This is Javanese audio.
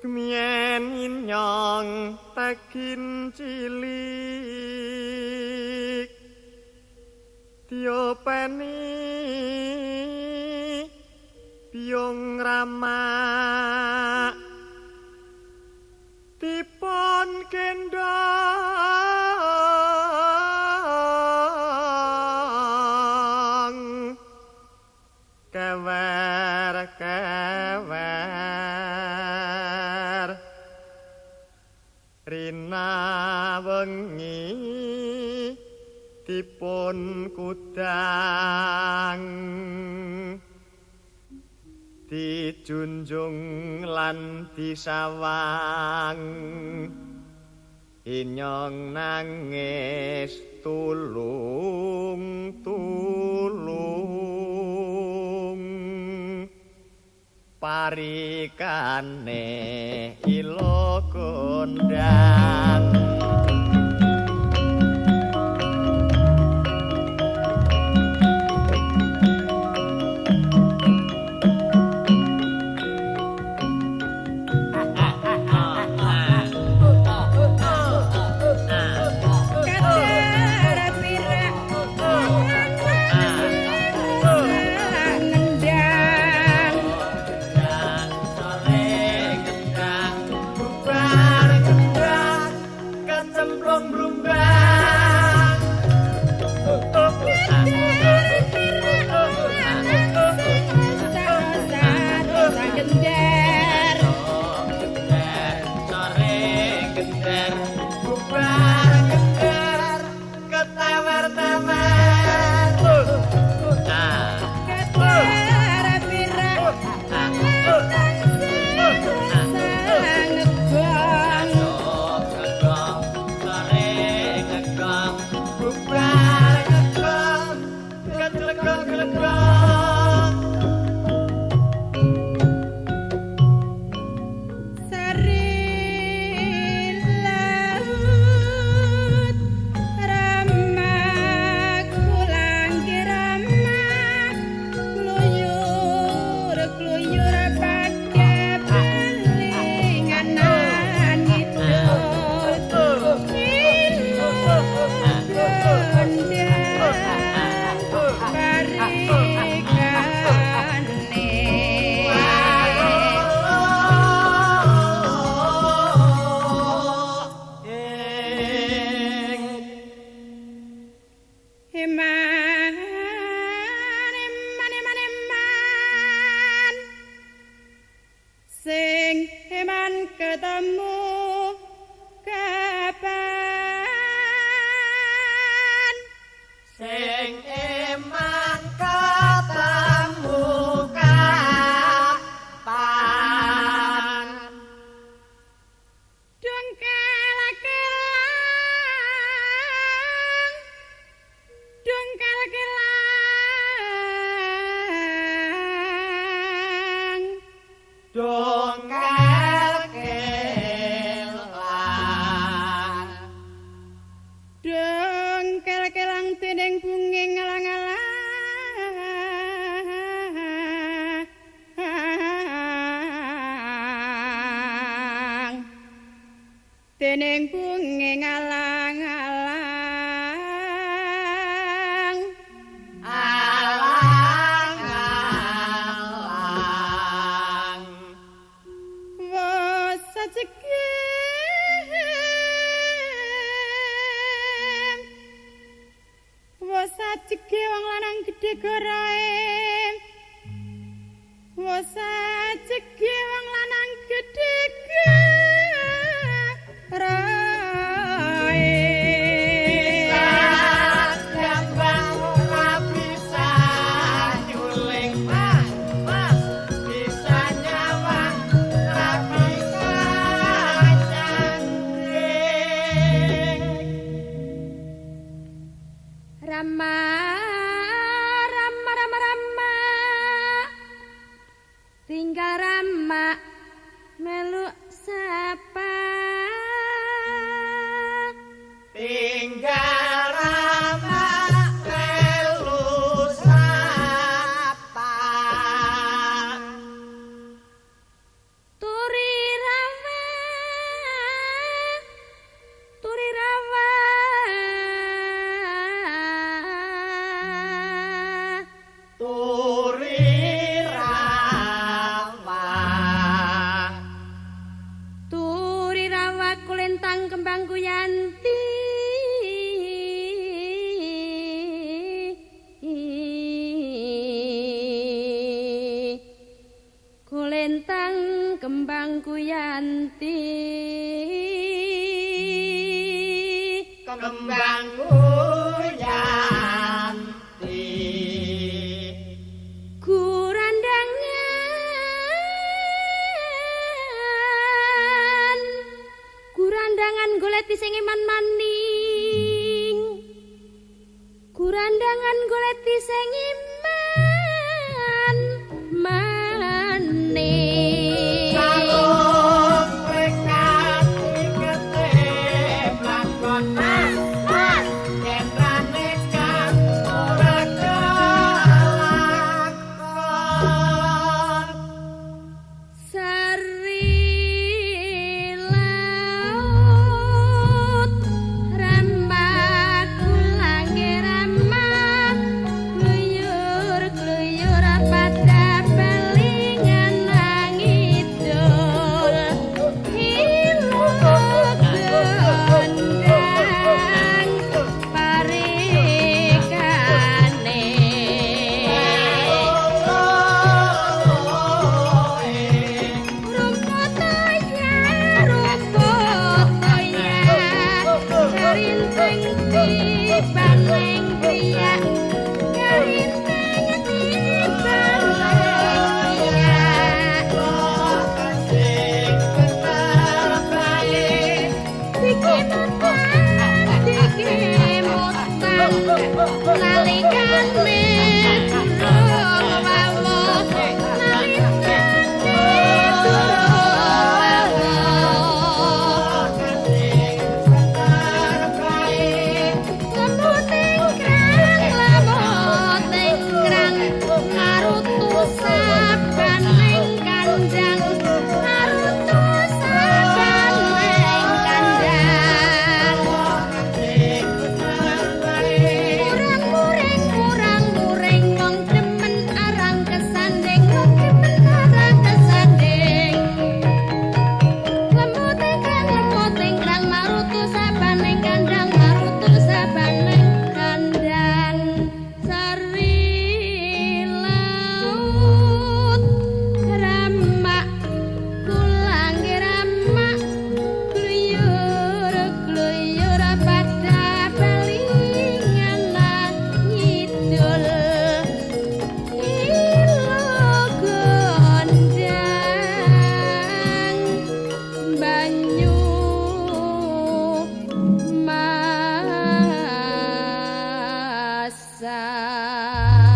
Mien nyong takin cilik diopeni biong rama tipon kendang kewer rina wengi dipun kudang dijunjung lan disawang inyong nangis tulung parikane ilo kondang sing eman ketemu kapan sing eman ketemu kapan dong kala-kelang dong kala-kelang dongkel kelang dongkel kelang dening bungi ngalang-alang dening bungi ngalang-alang sajege wong lanang gedhe gorae sajege wong lanang gedhe gorae bisa nyuling mas bisa nyawang bisa Rama tinggal Rama melu sapa tinggal Rama melu sapa turi Rama kulintang kembang kuyanti kembang kuyanti kurandangan goleti sing iman maning kurandangan goleti sing iman maning salung rekat ikete lakon mas yen ranekan ora kelakon sari laut rambak kulange ramah gluyur gluyur pada belingan nangidul hiluk gendang parikane rumput toya karinting tibaning priya karinting tibaning priya diki mutang nalikan medurung wawuh nalikan medurung wawuh lemut ingkrang ngarutu sabaning kandang ngarutu sabaning kandang kurang-muring wong demen arang kesanding wong demen arang kesanding lemut ingkrang marutu sabaning kandang marutu sabaning kandang sari laut ramak kulange ramak gluyur gluyur pada belingan ngidul ilok gondang banyu masak